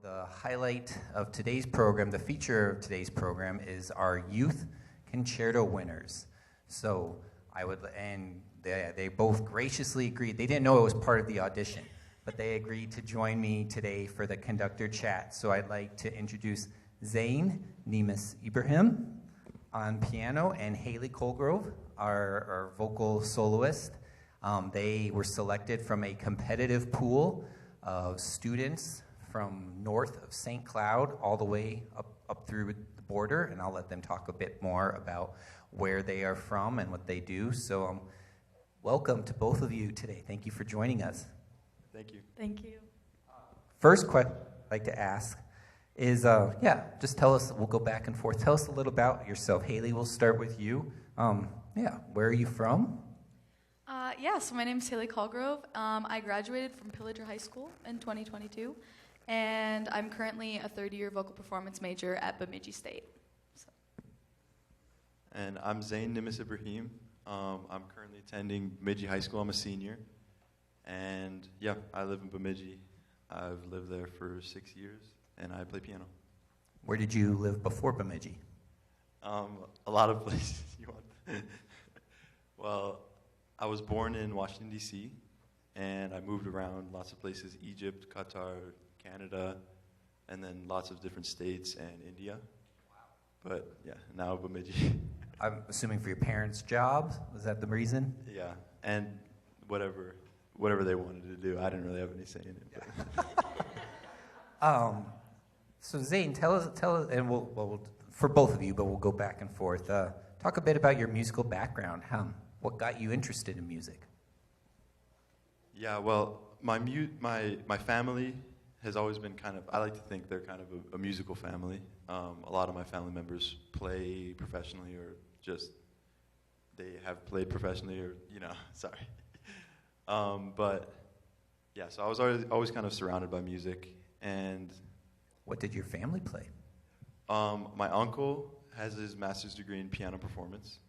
The highlight of today's program, the feature of today's program, is our youth concerto winners. So they both graciously agreed. They didn't know it was part of the audition, but they agreed to join me today for the conductor chat. So I'd like to introduce Zayn Nimis-Ibrahim on piano and Hailee Colgrove, our vocal soloist. They were selected from a competitive pool of students from north of St. Cloud all the way up through the border, and I'll let them talk a bit more about where they are from and what they do. So welcome to both of you today. Thank you for joining us. Thank you. Thank you. First question I'd like to ask is, just tell us, we'll go back and forth. Tell us a little about yourself. Hailee, we'll start with you. Where are you from? So my name is Hailee Colgrove. I graduated from Pillager High School in 2022, and I'm currently a third-year vocal performance major at Bemidji State. So. And I'm Zayn Nimis-Ibrahim. I'm currently attending Bemidji High School. I'm a senior. And I live in Bemidji. I've lived there for 6 years, and I play piano. Where did you live before Bemidji? A lot of places you want. Well, I was born in Washington, D.C., and I moved around lots of places: Egypt, Qatar, Canada, and then lots of different states and India. Wow. But now Bemidji. I'm assuming for your parents' jobs? Was that the reason? Yeah, and whatever they wanted to do. I didn't really have any say in it. Yeah. So Zayn, tell us, and we'll for both of you, but we'll go back and forth. Talk a bit about your musical background. What got you interested in music? Yeah, well, my family has always been I like to think they're kind of a musical family. A lot of my family members play professionally, or just they have played professionally, or sorry. So I was always kind of surrounded by music. And what did your family play? My uncle has his master's degree in piano performance.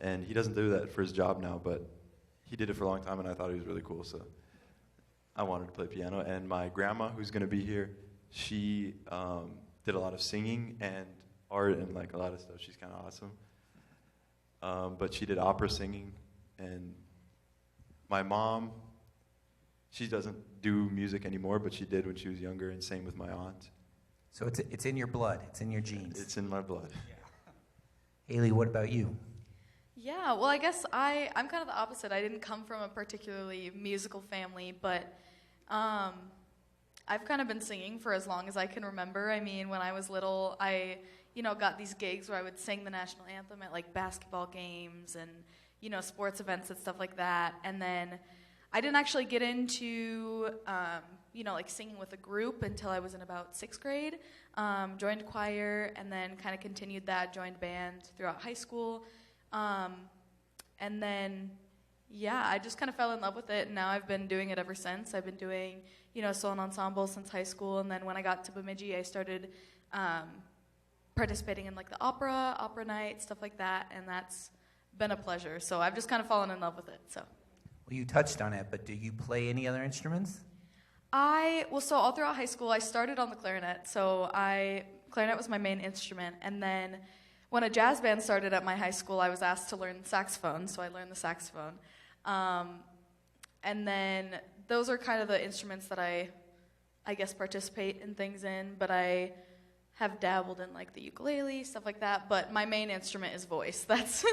And he doesn't do that for his job now, but he did it for a long time, and I thought he was really cool, so I wanted to play piano. And my grandma, who's going to be here, she did a lot of singing and art and a lot of stuff. She's kind of awesome. But she did opera singing. And my mom, she doesn't do music anymore, but she did when she was younger, and same with my aunt. So it's in your blood. It's in your genes. It's in my blood. Yeah. Hailee, what about you? Yeah, well, I guess I'm kind of the opposite. I didn't come from a particularly musical family, but I've kind of been singing for as long as I can remember. I mean, when I was little, I got these gigs where I would sing the national anthem at basketball games and sports events and stuff like that. And then I didn't actually get into singing with a group until I was in about 6th grade. Joined choir, and then kind of continued that. Joined band throughout high school. And then, I just kind of fell in love with it, and now I've been doing it ever since. I've been doing, solo ensemble since high school, and then when I got to Bemidji, I started participating in the opera night, stuff like that, and that's been a pleasure. So I've just kind of fallen in love with it. So. Well, you touched on it, but do you play any other instruments? So all throughout high school, I started on the clarinet. So clarinet was my main instrument, and then when a jazz band started at my high school, I was asked to learn saxophone, so I learned the saxophone. And then those are kind of the instruments that I guess participate in things in, but I have dabbled in the ukulele, stuff like that, but my main instrument is voice. That's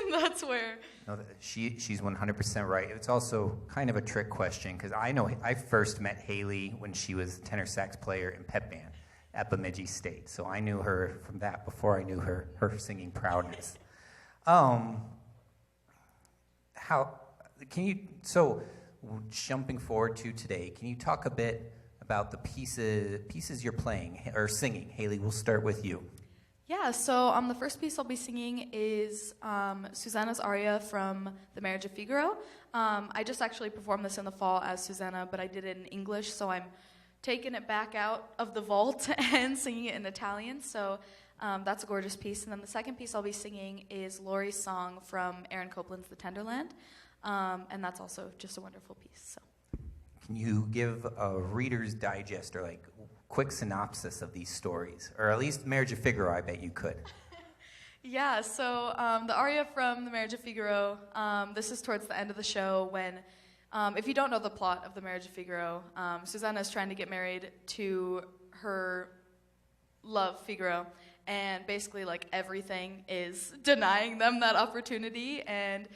where... No, she's 100% right. It's also kind of a trick question, because I first met Hailee when she was a tenor sax player in pep band at Bemidji State. So I knew her from that before I knew her singing prowess. Jumping forward to today, can you talk a bit about the pieces you're playing or singing? Hailee, we'll start with you. Yeah, so the first piece I'll be singing is Susanna's aria from The Marriage of Figaro. I just actually performed this in the fall as Susanna, but I did it in English, so I'm taking it back out of the vault and singing it in Italian. So that's a gorgeous piece. And then the second piece I'll be singing is Laurie's song from Aaron Copland's The Tenderland. And that's also just a wonderful piece. So. Can you give a Reader's Digest or quick synopsis of these stories, or at least Marriage of Figaro, I bet you could. Yeah, so the aria from The Marriage of Figaro, this is towards the end of the show when, if you don't know the plot of The Marriage of Figaro, Susanna is trying to get married to her love, Figaro, and basically like everything is denying them that opportunity, and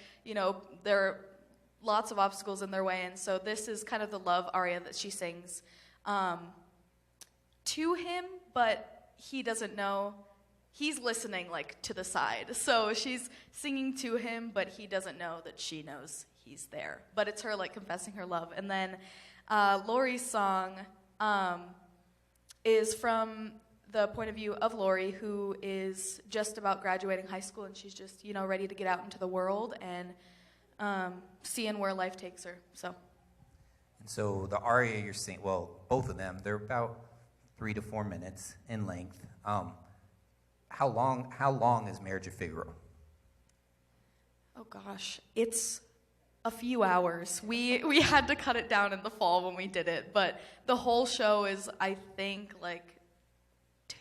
there are lots of obstacles in their way, and so this is kind of the love aria that she sings to him, but he doesn't know. He's listening like to the side. So she's singing to him, but he doesn't know that she knows he's there. But it's her like confessing her love. And then Laurie's song is from the point of view of Laurie, who is just about graduating high school, and she's just, ready to get out into the world and seeing where life takes her. And so the aria you're singing, well, both of them, they're about 3 to 4 minutes in length. How long is Marriage of Figaro? Oh gosh, it's a few hours. We had to cut it down in the fall when we did it, but the whole show is, I think, like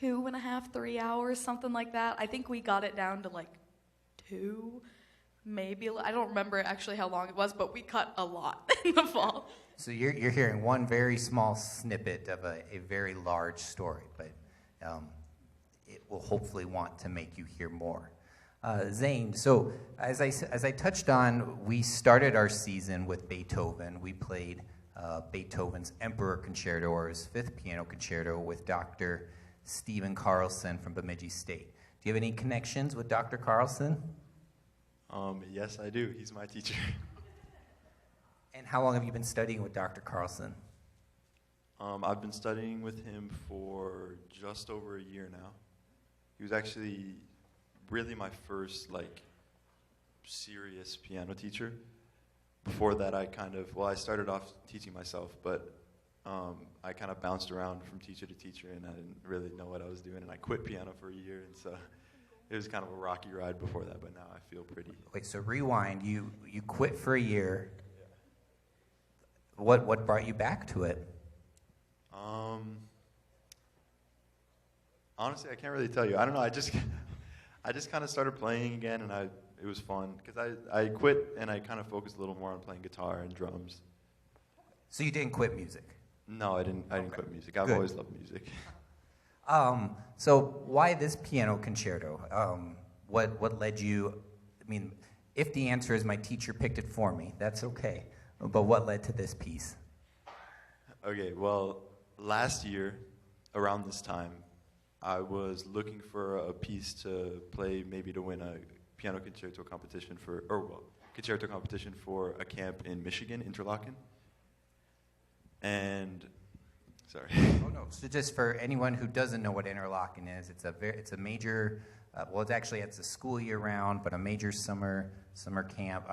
2.5, 3 hours, something like that. I think we got it down to like 2, maybe. I don't remember actually how long it was, but we cut a lot in the fall. So you're hearing one very small snippet of a very large story, but it will hopefully want to make you hear more. Zayn, so as I touched on, we started our season with Beethoven. We played Beethoven's Emperor Concerto, or his 5th piano concerto, with Dr. Stephen Carlson from Bemidji State. Do you have any connections with Dr. Carlson? Yes, I do. He's my teacher. And how long have you been studying with Dr. Carlson? I've been studying with him for just over a year now. He was actually really my first, serious piano teacher. Before that, I started off teaching myself, but I kind of bounced around from teacher to teacher, and I didn't really know what I was doing, and I quit piano for a year, and so it was kind of a rocky ride before that, but now I feel pretty. Wait, so rewind. You quit for a year. What brought you back to it? Honestly, I can't really tell you. I don't know. I just kind of started playing again, and it was fun because I quit and I kind of focused a little more on playing guitar and drums. So you didn't quit music? No, I didn't quit music. I've always loved music. So why this piano concerto? What led you? I mean, if the answer is my teacher picked it for me, that's okay. But what led to this piece? Okay, well, last year, around this time, I was looking for a piece to play, maybe to win a piano concerto competition concerto competition for a camp in Michigan, Interlochen. And, sorry. Oh no. So just for anyone who doesn't know what Interlochen is, it's a major. It's a school year round, but a major summer camp,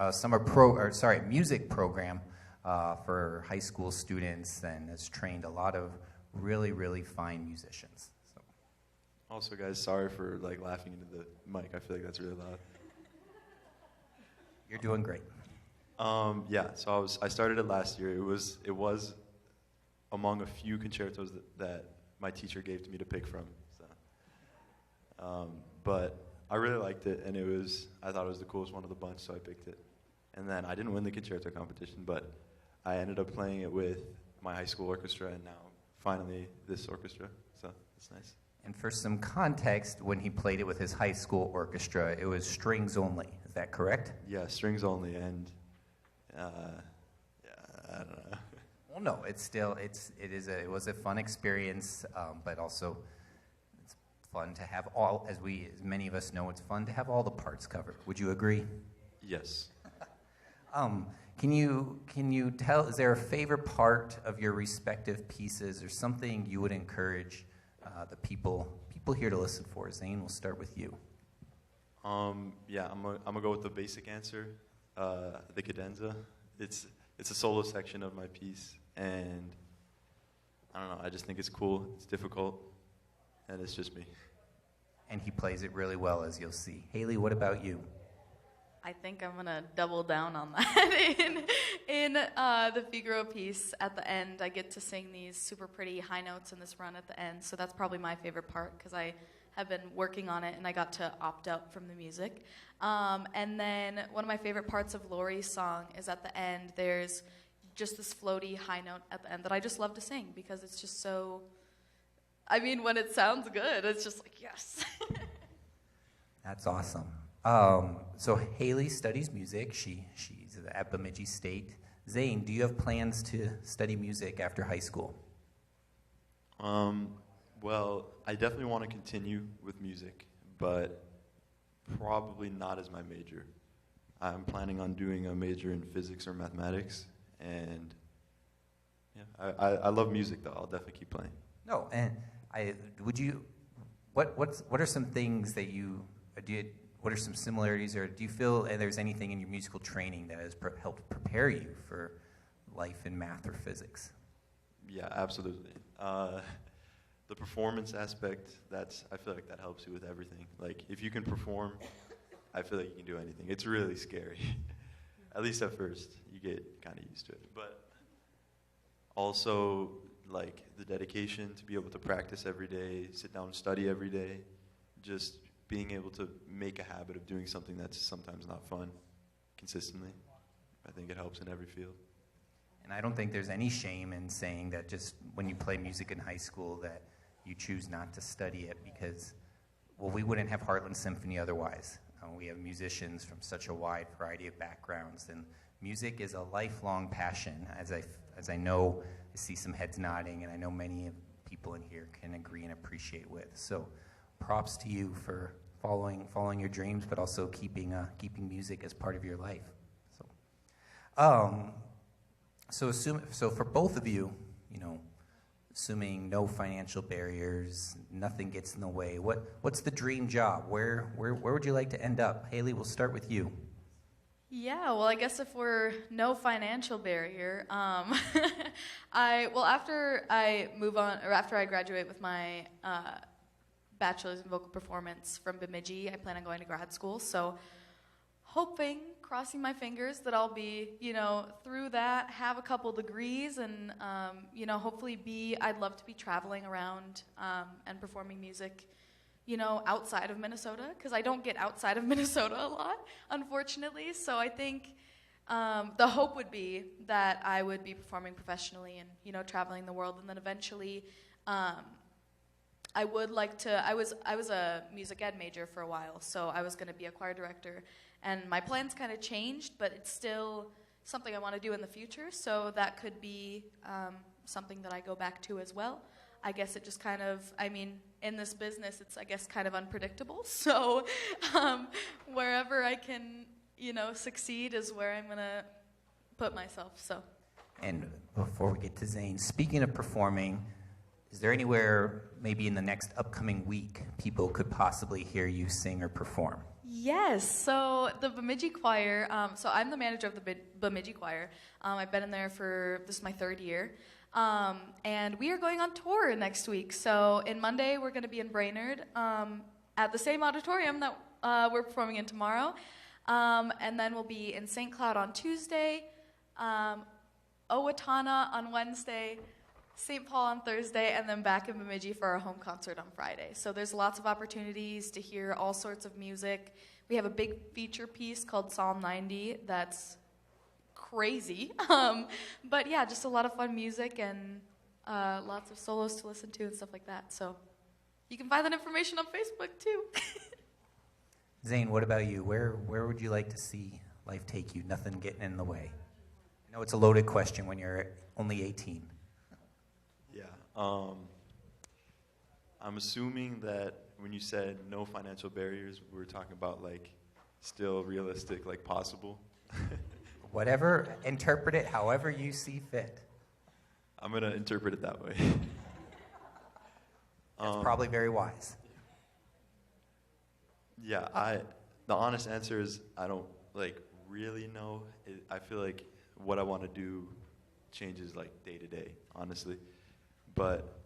music program for high school students, and has trained a lot of really, really fine musicians. So. Also, guys, sorry for laughing into the mic. I feel like that's really loud. You're doing great. So I started it last year. It was among a few concertos that my teacher gave to me to pick from. So. But I really liked it, and I thought it was the coolest one of the bunch, so I picked it. And then I didn't win the concerto competition, but I ended up playing it with my high school orchestra, and now finally this orchestra, so it's nice. And for some context, when he played it with his high school orchestra, it was strings only. Is that correct? Yeah, strings only, and I don't know. Well, no, it was a fun experience, but also it's fun to have as many of us know, it's fun to have all the parts covered. Would you agree? Yes. Can you tell? Is there a favorite part of your respective pieces, or something you would encourage the people here to listen for? Zayn, we'll start with you. I'm gonna go with the basic answer, the cadenza. It's a solo section of my piece, and I don't know. I just think it's cool. It's difficult, and it's just me. And he plays it really well, as you'll see. Hailee, what about you? I think I'm gonna double down on that. In the Figaro piece at the end, I get to sing these super pretty high notes in this run at the end. So that's probably my favorite part because I have been working on it and I got to opt out from the music. And then one of my favorite parts of Laurie's song is at the end. There's just this floaty high note at the end that I just love to sing because it's just so. I mean, when it sounds good, it's just like yes. That's awesome. So Hailee studies music. She's at Bemidji State. Zayn, do you have plans to study music after high school? Well, I definitely want to continue with music, but probably not as my major. I'm planning on doing a major in physics or mathematics, and yeah, I love music though. I'll definitely keep playing. No, and what are some things that you do? What are some similarities, or do you feel there's anything in your musical training that has helped prepare you for life in math or physics? Yeah, absolutely. The performance aspect, I feel like that helps you with everything. Like, if you can perform, I feel like you can do anything. It's really scary. At least at first, you get kind of used to it. But also, like, the dedication to be able to practice every day, sit down and study every day, just being able to make a habit of doing something that's sometimes not fun consistently. I think it helps in every field. And I don't think there's any shame in saying that just when you play music in high school that you choose not to study it because, well, we wouldn't have Heartland Symphony otherwise. We have musicians from such a wide variety of backgrounds, and music is a lifelong passion, as I know, I see some heads nodding, and I know many people in here can agree and appreciate with. So props to you for following your dreams, but also keeping music as part of your life. So for both of you, assuming no financial barriers, nothing gets in the way, what's the dream job? Where would you like to end up? Hailee, we'll start with you. Yeah, well, I guess if we're no financial barrier, after I move on, or after I graduate with my bachelor's in vocal performance from Bemidji, I plan on going to grad school. So, crossing my fingers that I'll be, through that, have a couple degrees, and hopefully I'd love to be traveling around and performing music, outside of Minnesota, because I don't get outside of Minnesota a lot, unfortunately. So I think the hope would be that I would be performing professionally and, traveling the world, and then eventually I would like to. I was a music ed major for a while, so I was going to be a choir director, and my plans kind of changed, but it's still something I want to do in the future. So that could be something that I go back to as well. I guess it just kind of. In this business, it's kind of unpredictable. So wherever I can, succeed is where I'm going to put myself. So. And before we get to Zayn, speaking of performing, is there anywhere maybe in the next upcoming week people could possibly hear you sing or perform? Yes, so the Bemidji Choir, so I'm the manager of the Bemidji Choir. I've been in there this is my third year. And we are going on tour next week. So in Monday, we're going to be in Brainerd at the same auditorium that we're performing in tomorrow. And then we'll be in St. Cloud on Tuesday, Owatonna on Wednesday, St. Paul on Thursday, and then back in Bemidji for our home concert on Friday. So there's lots of opportunities to hear all sorts of music. We have a big feature piece called Psalm 90 that's crazy. But yeah, just a lot of fun music and lots of solos to listen to and stuff like that. So you can find that information on Facebook too. Zayn, what about you? Where would you like to see life take you? Nothing getting in the way. I know it's a loaded question when you're only 18. Yeah. I'm assuming that when you said no financial barriers, we were talking about still realistic, possible. Whatever, interpret it however you see fit. I'm going to interpret it that way. That's probably very wise. Yeah, the honest answer is I don't really know. I feel like what I want to do changes day to day, honestly. But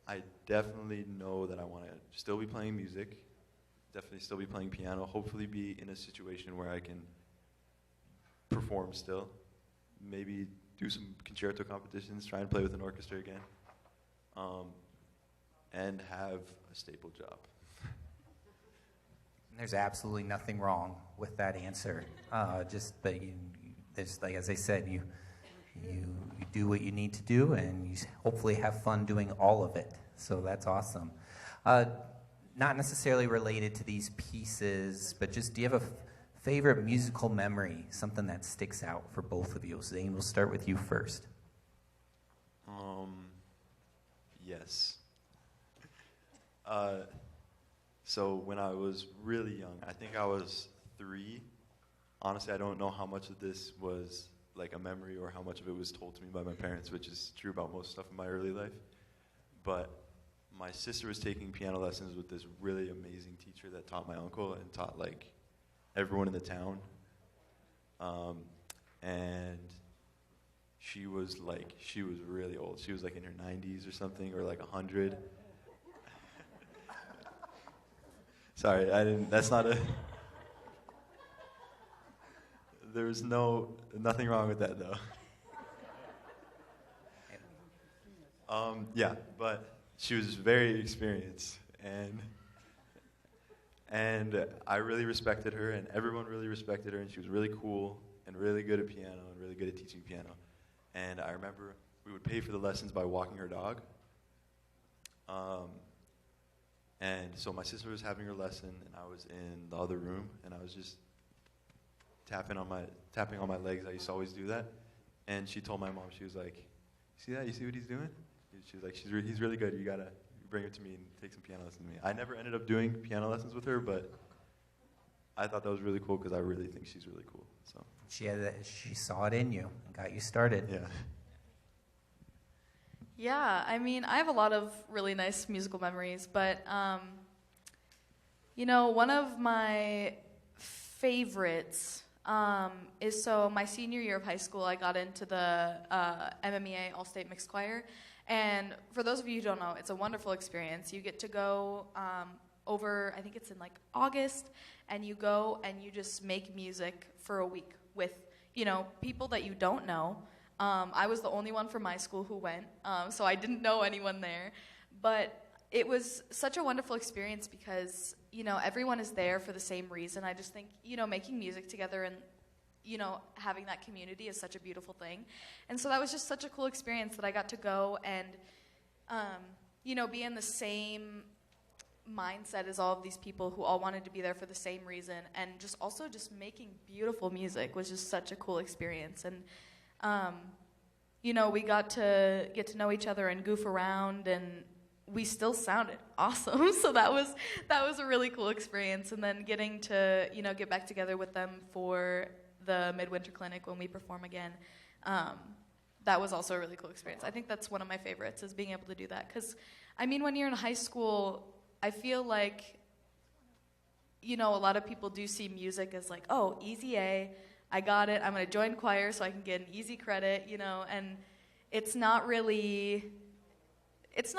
I definitely know that I want to still be playing music, definitely still be playing piano, hopefully be in a situation where I can perform still. Maybe do some concerto competitions, try and play with an orchestra again, and have a stable job. There's absolutely nothing wrong with that answer. Just that there's, like as I said, you do what you need to do, and you hopefully have fun doing all of it. So that's awesome. Not necessarily related to these pieces, but just do you have a favorite musical memory, something that sticks out for both of you? Zayn, we'll start with you first. Yes. So when I was really young, I think I was 3. Honestly, I don't know how much of this was like a memory or how much of it was told to me by my parents, which is true about most stuff in my early life. But my sister was taking piano lessons with this really amazing teacher that taught my uncle and taught like everyone in the town. And she was really old. She was like in her 90s or something, or like 100. Sorry, that's not a, there's nothing wrong with that though. Yeah, but she was very experienced, and I really respected her, and everyone really respected her, and she was really cool and really good at piano and really good at teaching piano. And I remember we would pay for the lessons by walking her dog. And so my sister was having her lesson, and I was in the other room, and I was just tapping on my legs. I used to always do that. And she told my mom, she was like, "You see that? You see what he's doing?" She was like, "He's really good. You gotta bring him to me and take some piano lessons with me." I never ended up doing piano lessons with her, but I thought that was really cool because I really think she's really cool. So She saw it in you and got you started. yeah. Yeah, I mean, I have a lot of really nice musical memories, but, one of my favorites is, so my senior year of high school, I got into the MMEA All-State Mixed Choir, and for those of you who don't know, it's a wonderful experience. You get to go over, I think it's in like August, and you go and you just make music for a week with, people that you don't know. I was the only one from my school who went, so I didn't know anyone there. But it was such a wonderful experience because, everyone is there for the same reason. I just think, making music together and, having that community is such a beautiful thing. And so that was just such a cool experience that I got to go and, be in the same mindset as all of these people who all wanted to be there for the same reason. And just also just making beautiful music was just such a cool experience. And we got to get to know each other and goof around, and we still sounded awesome. So that was a really cool experience. And then getting to, get back together with them for the midwinter clinic when we perform again, that was also a really cool experience. I think that's one of my favorites, is being able to do that. Because, when you're in high school, I feel like, a lot of people do see music as like, oh, easy A, I got it, I'm going to join choir so I can get an easy credit, and it's not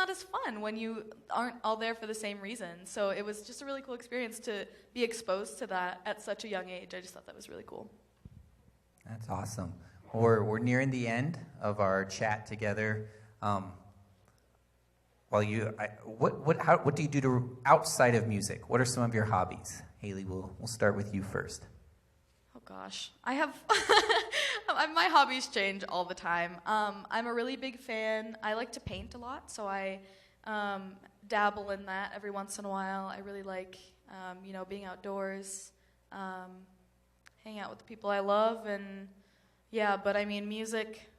as fun when you aren't all there for the same reason. So it was just a really cool experience to be exposed to that at such a young age. I just thought that was really cool. That's awesome. We're nearing the end of our chat together. What do you do outside of music? What are some of your hobbies? Hailee, we'll start with you first. Oh gosh, I have my hobbies change all the time. I'm a really big fan. I like to paint a lot, so I dabble in that every once in a while. I really like, being outdoors, hang out with the people I love, and yeah. But music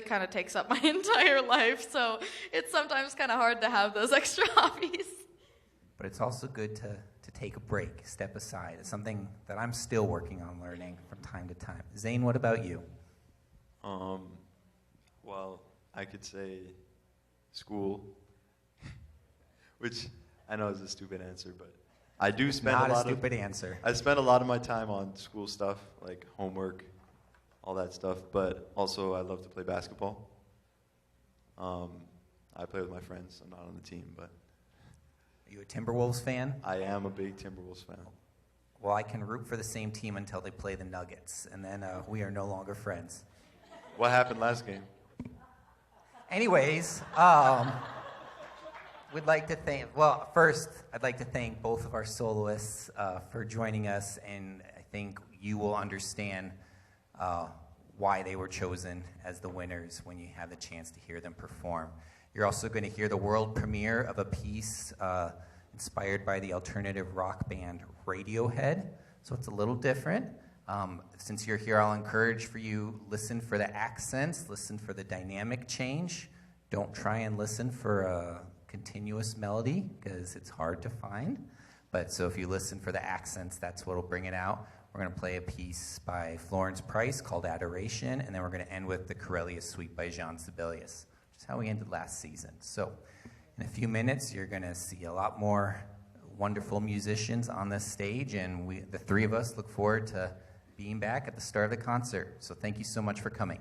kind of takes up my entire life, so it's sometimes kind of hard to have those extra hobbies. But it's also good to take a break, step aside. It's something that I'm still working on learning from time to time. Zayn, what about you? Well, I could say school, which I know is a stupid answer, but I do spend Not a stupid answer. I spend a lot of my time on school stuff, like homework, all that stuff, but also I love to play basketball. I play with my friends. I'm not on the team, but... Are you a Timberwolves fan? I am a big Timberwolves fan. well, I can root for the same team until they play the Nuggets, and then we are no longer friends. What happened last game? Anyways, we'd like to thank, well, first, I'd like to thank both of our soloists for joining us, and I think you will understand why they were chosen as the winners when you have the chance to hear them perform. You're also going to hear the world premiere of a piece inspired by the alternative rock band Radiohead, so it's a little different. Since you're here, I'll encourage for you, listen for the accents, listen for the dynamic change. Don't try and listen for a continuous melody, because it's hard to find. But so if you listen for the accents, that's what will bring it out. We're going to play a piece by Florence Price called Adoration, and then we're going to end with the Corellius Suite by Jean Sibelius, which is how we ended last season. So in a few minutes, you're going to see a lot more wonderful musicians on this stage, and the three of us look forward to being back at the start of the concert. So thank you so much for coming.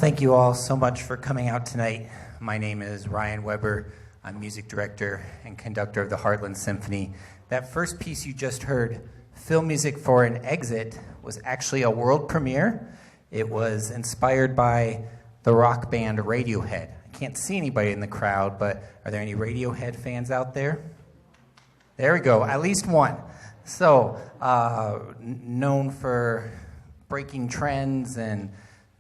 thank you all so much for coming out tonight. My name is Ryan Weber. I'm music director and conductor of the Heartland Symphony. That first piece you just heard, Film Music for an Exit, was actually a world premiere. It was inspired by the rock band Radiohead. I can't see anybody in the crowd, but are there any Radiohead fans out there? There we go, at least one. So, known for breaking trends and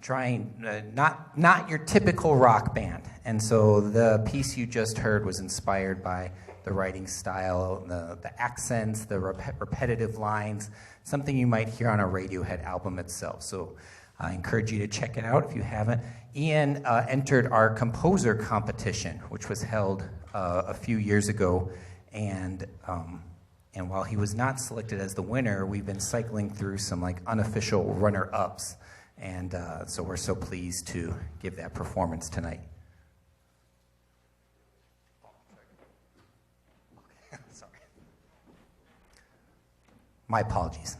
trying, not your typical rock band. And so the piece you just heard was inspired by the writing style, the accents, the repetitive lines, something you might hear on a Radiohead album itself. So I encourage you to check it out if you haven't. Ian entered our composer competition, which was held a few years ago, and while he was not selected as the winner, we've been cycling through some like unofficial runner-ups, and so we're so pleased to give that performance tonight. Sorry. My apologies.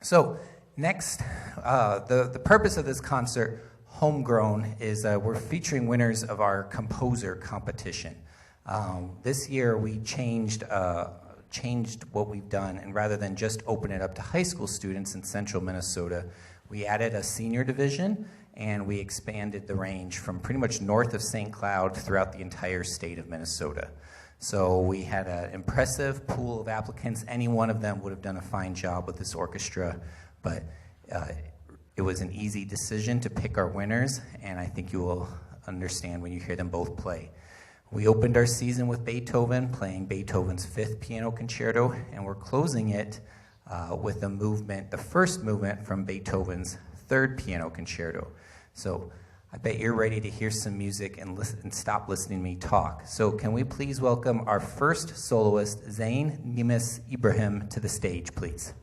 So next, the purpose of this concert, Homegrown, is we're featuring winners of our composer competition. This year we changed what we've done, and rather than just open it up to high school students in central Minnesota, we added a senior division, and we expanded the range from pretty much north of St. Cloud throughout the entire state of Minnesota. So we had an impressive pool of applicants. Any one of them would have done a fine job with this orchestra, but it was an easy decision to pick our winners, and I think you will understand when you hear them both play. We opened our season with Beethoven, playing Beethoven's 5th Piano Concerto, and we're closing it with the first movement from Beethoven's 3rd Piano Concerto. So I bet you're ready to hear some music and stop listening to me talk. So can we please welcome our first soloist, Zayn Nimis-Ibrahim, to the stage, please.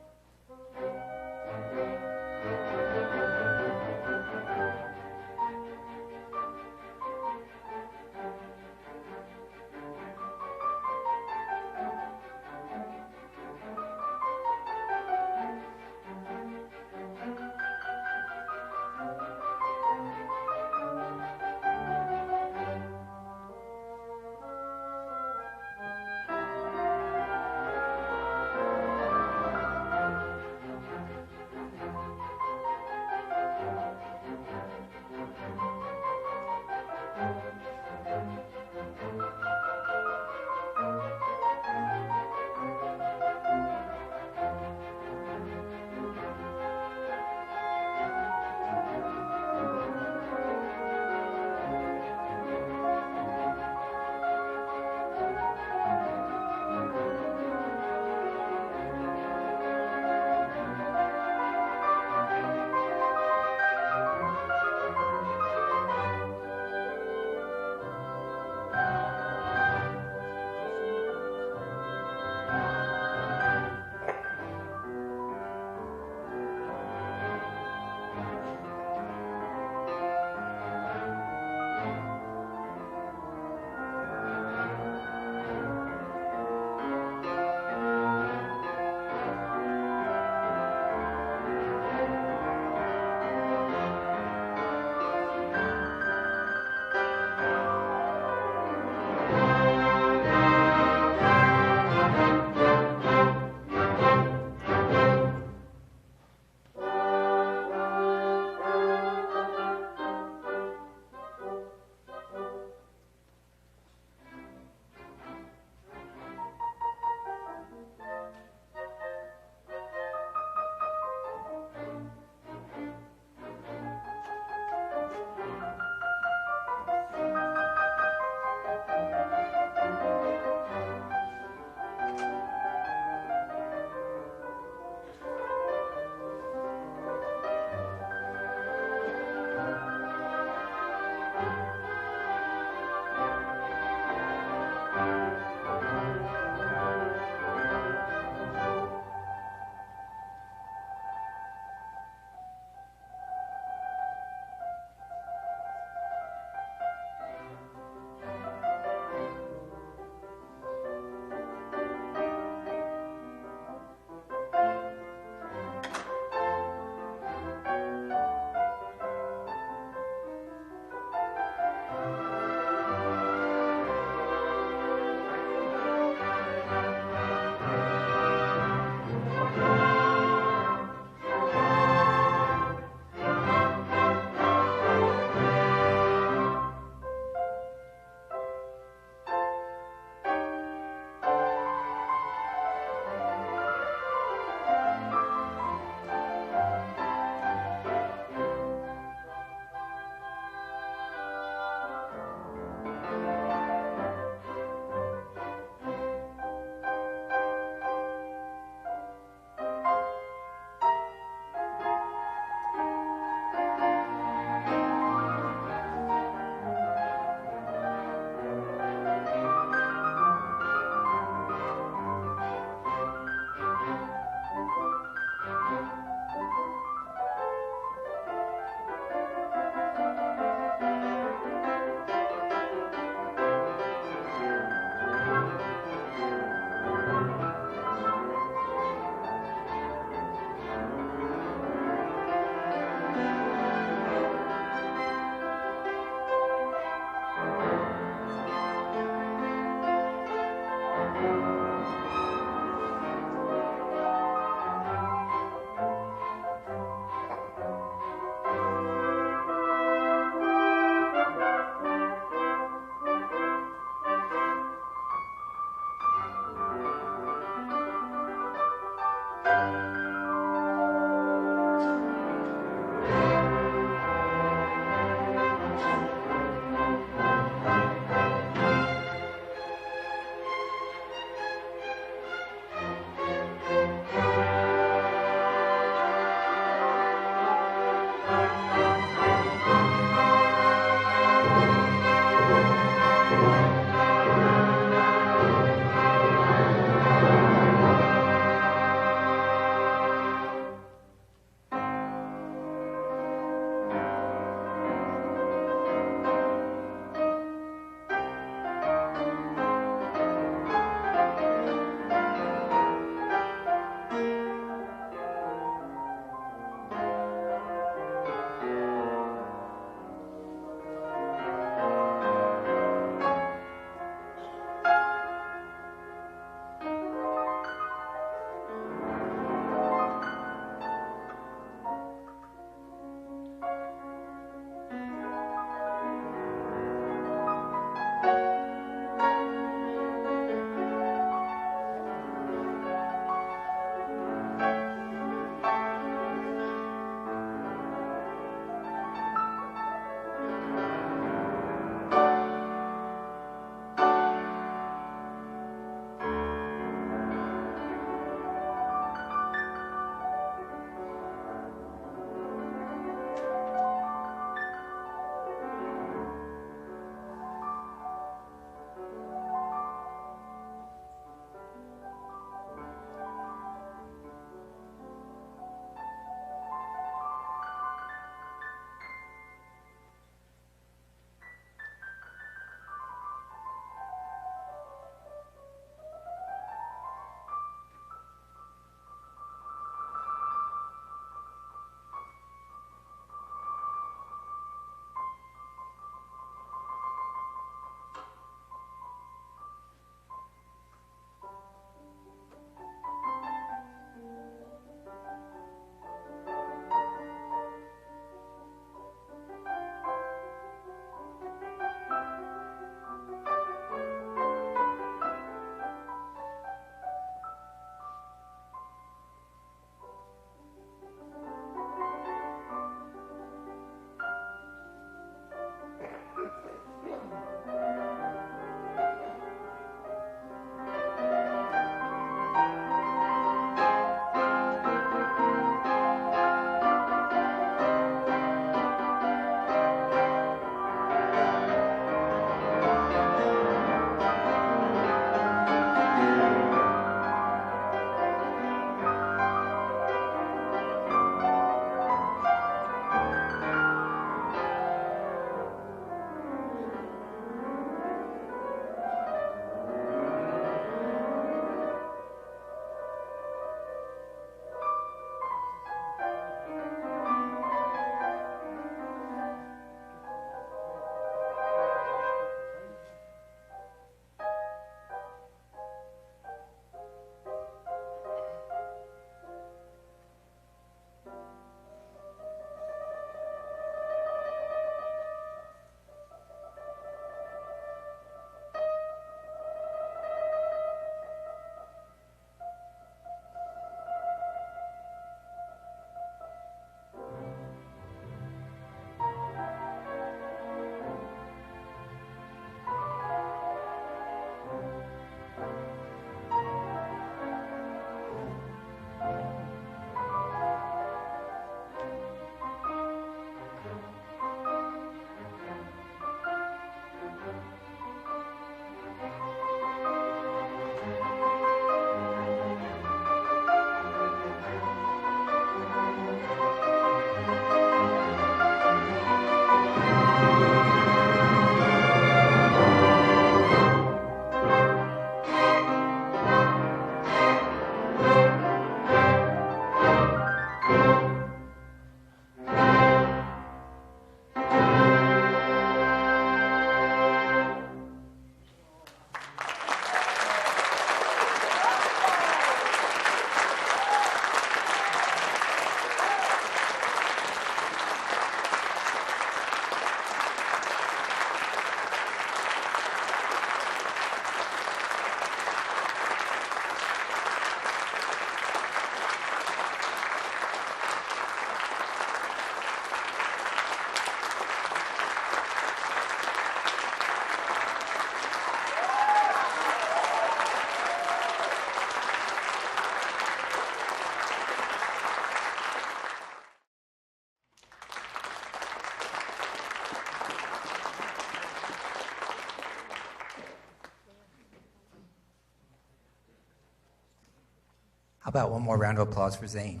How about one more round of applause for Zayn?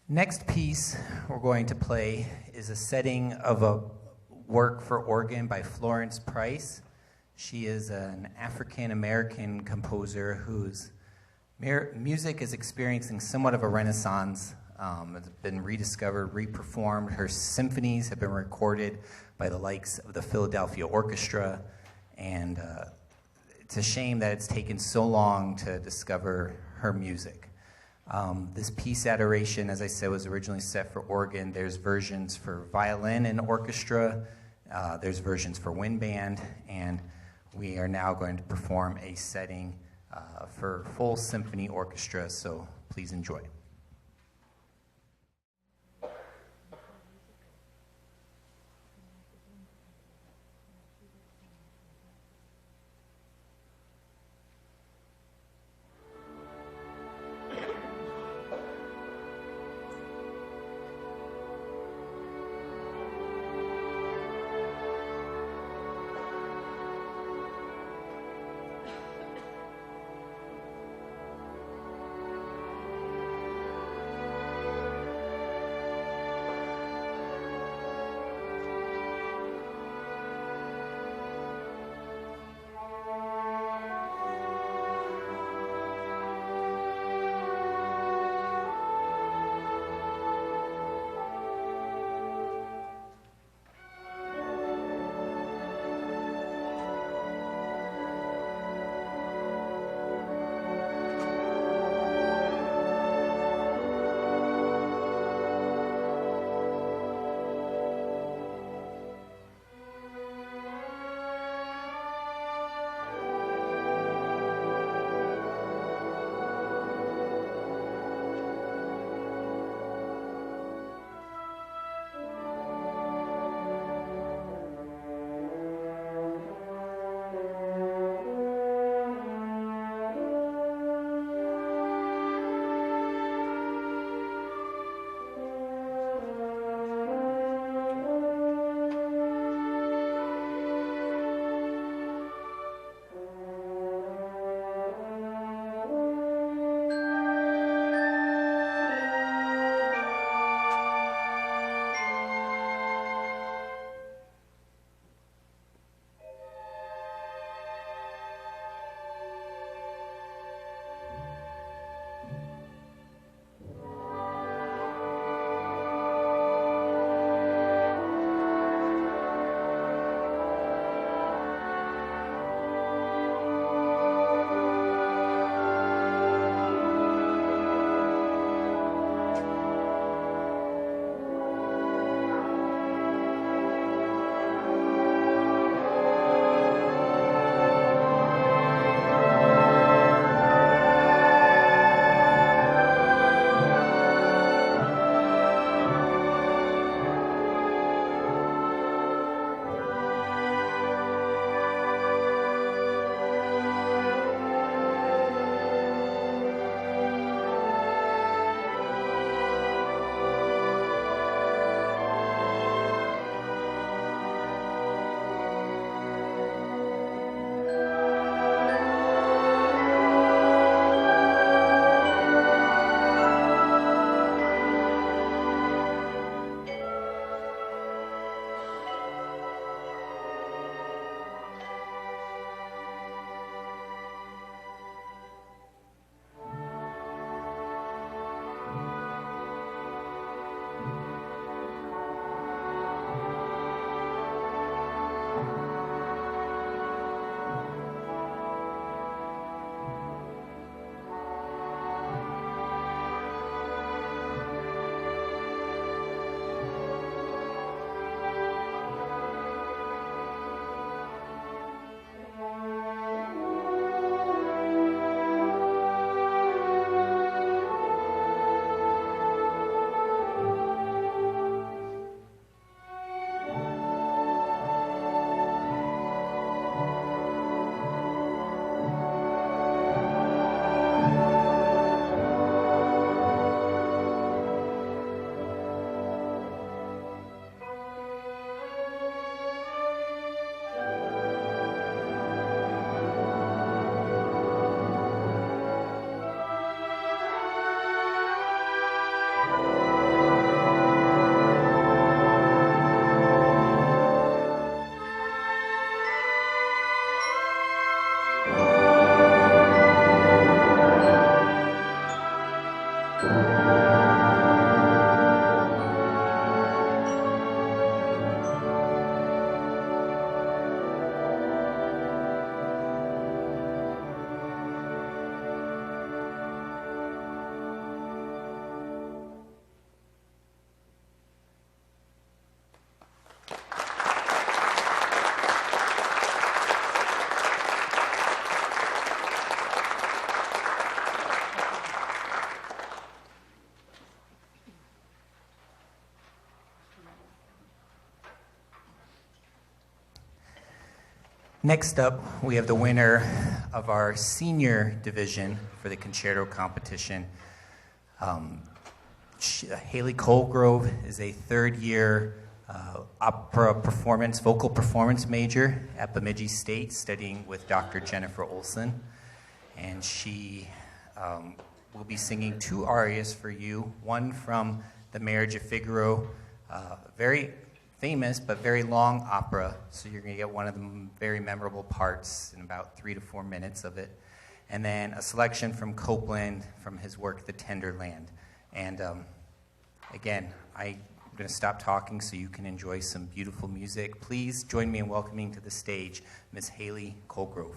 Next piece we're going to play is a setting of a work for organ by Florence Price. She is an African-American composer whose music is experiencing somewhat of a renaissance. It's been rediscovered, reperformed. Her symphonies have been recorded by the likes of the Philadelphia Orchestra, and it's a shame that it's taken so long to discover her music. This piece, Adoration, as I said, was originally set for organ. There's versions for violin and orchestra. There's versions for wind band, and we are now going to perform a setting for full symphony orchestra, so please enjoy. Next up, we have the winner of our senior division for the concerto competition. Hailee Colgrove is a third-year opera performance, vocal performance major at Bemidji State, studying with Dr. Jennifer Olson. And she will be singing 2 arias for you, one from The Marriage of Figaro, very famous but very long opera, so you're going to get one of the very memorable parts in about 3 to 4 minutes of it, and then a selection from Copland from his work The Tender Land. And again, I'm going to stop talking so you can enjoy some beautiful music. Please join me in welcoming to the stage Miss Hailee Colgrove.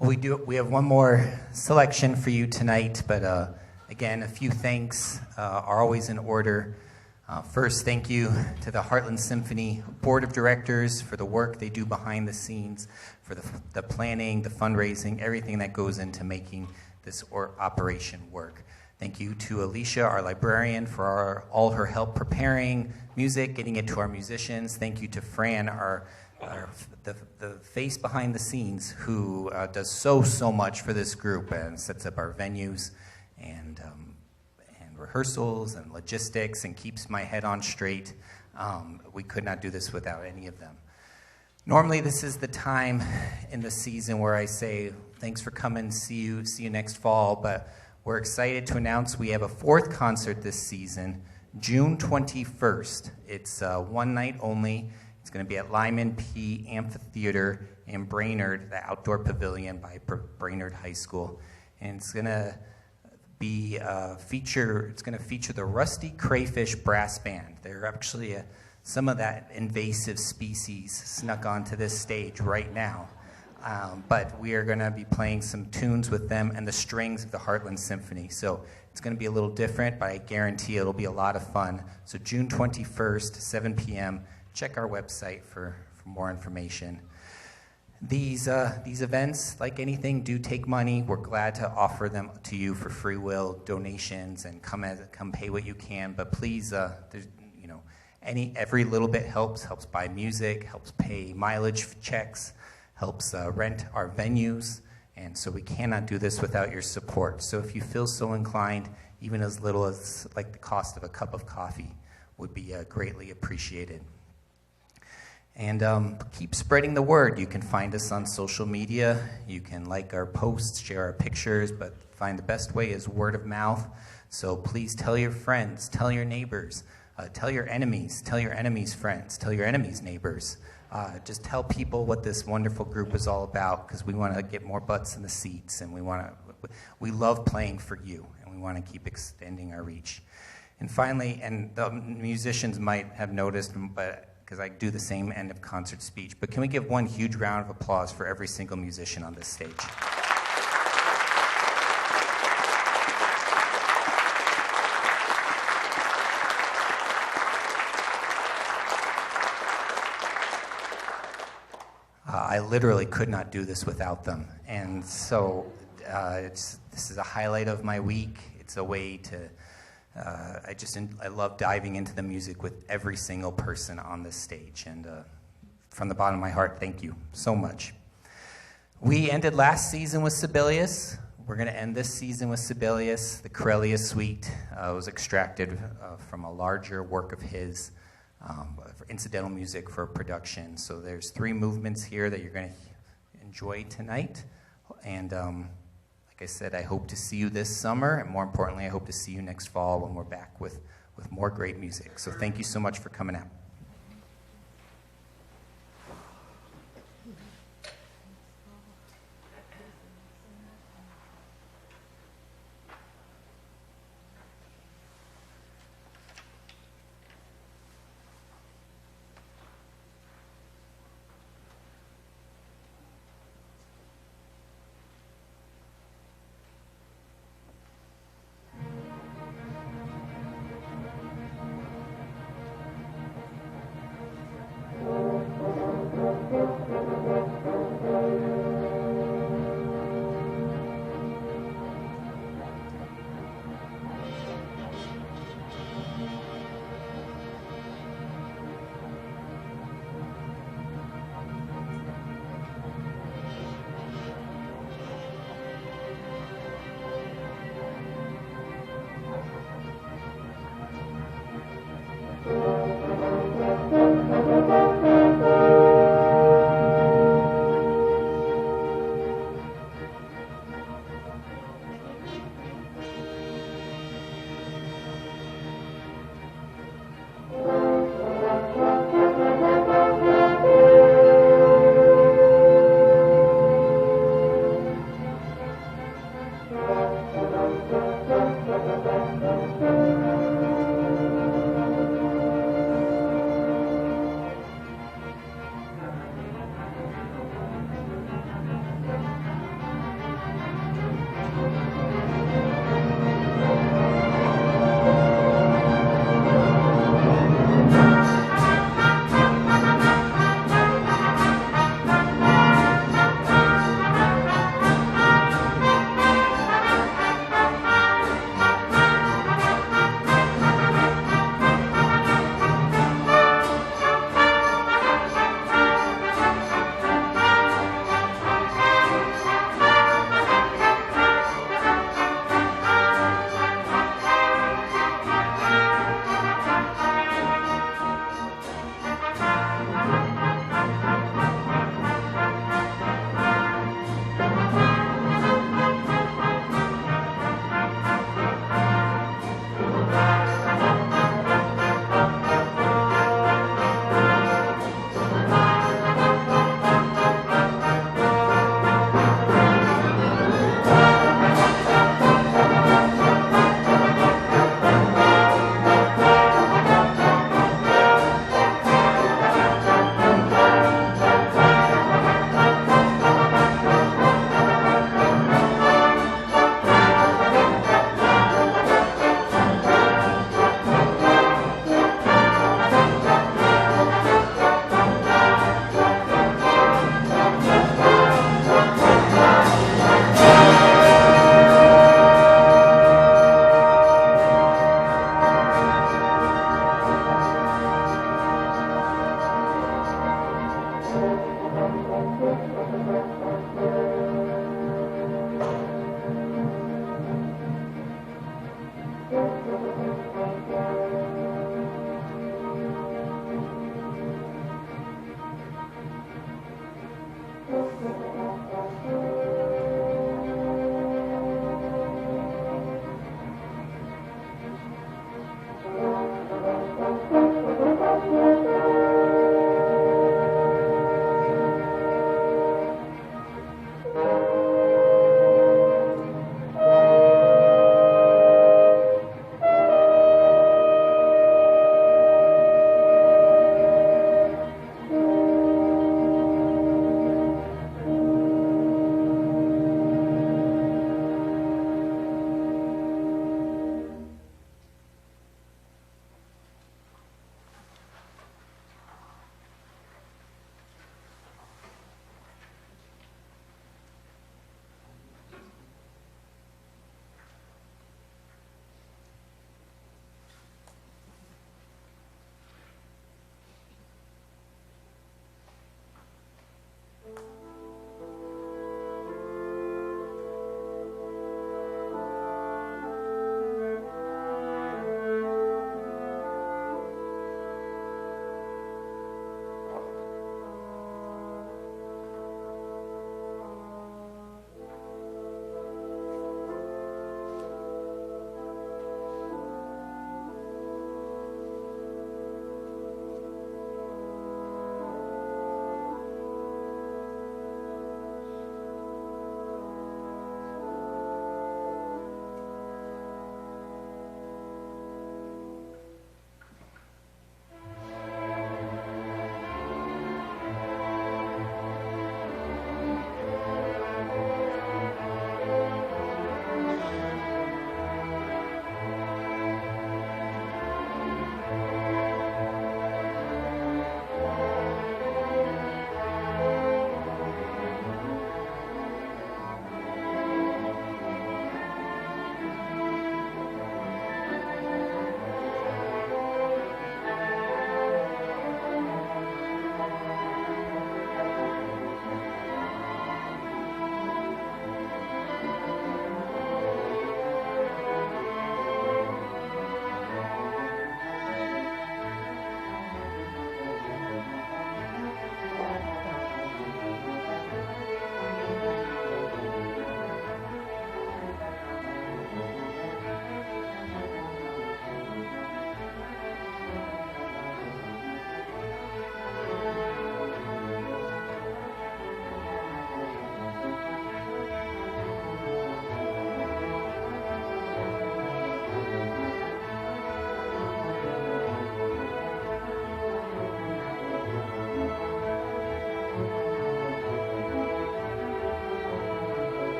We have one more selection for you tonight, but again, a few thanks are always in order. First, thank you to the Heartland Symphony Board of Directors for the work they do behind the scenes, for the planning, the fundraising, everything that goes into making this operation work. Thank you to Alicia, our librarian, for all her help preparing music, getting it to our musicians. Thank you to Fran, the face behind the scenes, who does so much for this group and sets up our venues and rehearsals and logistics and keeps my head on straight. We could not do this without any of them. Normally, this is the time in the season where I say, thanks for coming, see you next fall, but we're excited to announce we have a fourth concert this season, June 21st. It's one night only. It's going to be at Lyman P. Amphitheater in Brainerd, the outdoor pavilion by Brainerd High School. And it's going to be feature the Rusty Crayfish Brass Band. They're actually some of that invasive species snuck onto this stage right now. But we are going to be playing some tunes with them and the strings of the Heartland Symphony. So it's going to be a little different, but I guarantee it'll be a lot of fun. So June 21st, 7 p.m. Check our website for more information. These events, like anything, do take money. We're glad to offer them to you for free will donations and come pay what you can. But please, every little bit helps buy music, helps pay mileage checks, helps rent our venues, and so we cannot do this without your support. So if you feel so inclined, even as little as like the cost of a cup of coffee would be greatly appreciated. And keep spreading the word. You can find us on social media. You can like our posts, share our pictures, but find the best way is word of mouth. So please tell your friends, tell your neighbors, tell your enemies' friends, tell your enemies' neighbors. Just tell people what this wonderful group is all about, because we want to get more butts in the seats, and we love playing for you, and we want to keep extending our reach. And finally, and the musicians might have noticed, but because I do the same end of concert speech, but can we give one huge round of applause for every single musician on this stage? I literally could not do this without them. And so this is a highlight of my week. It's a way to, I love diving into the music with every single person on this stage. And from the bottom of my heart, thank you so much. We ended last season with Sibelius. We're going to end this season with Sibelius. The Corellia Suite was extracted from a larger work of his, for incidental music for production. So there's 3 movements here that you're going to enjoy tonight. And like I said, I hope to see you this summer. And more importantly, I hope to see you next fall when we're back with more great music. So thank you so much for coming out.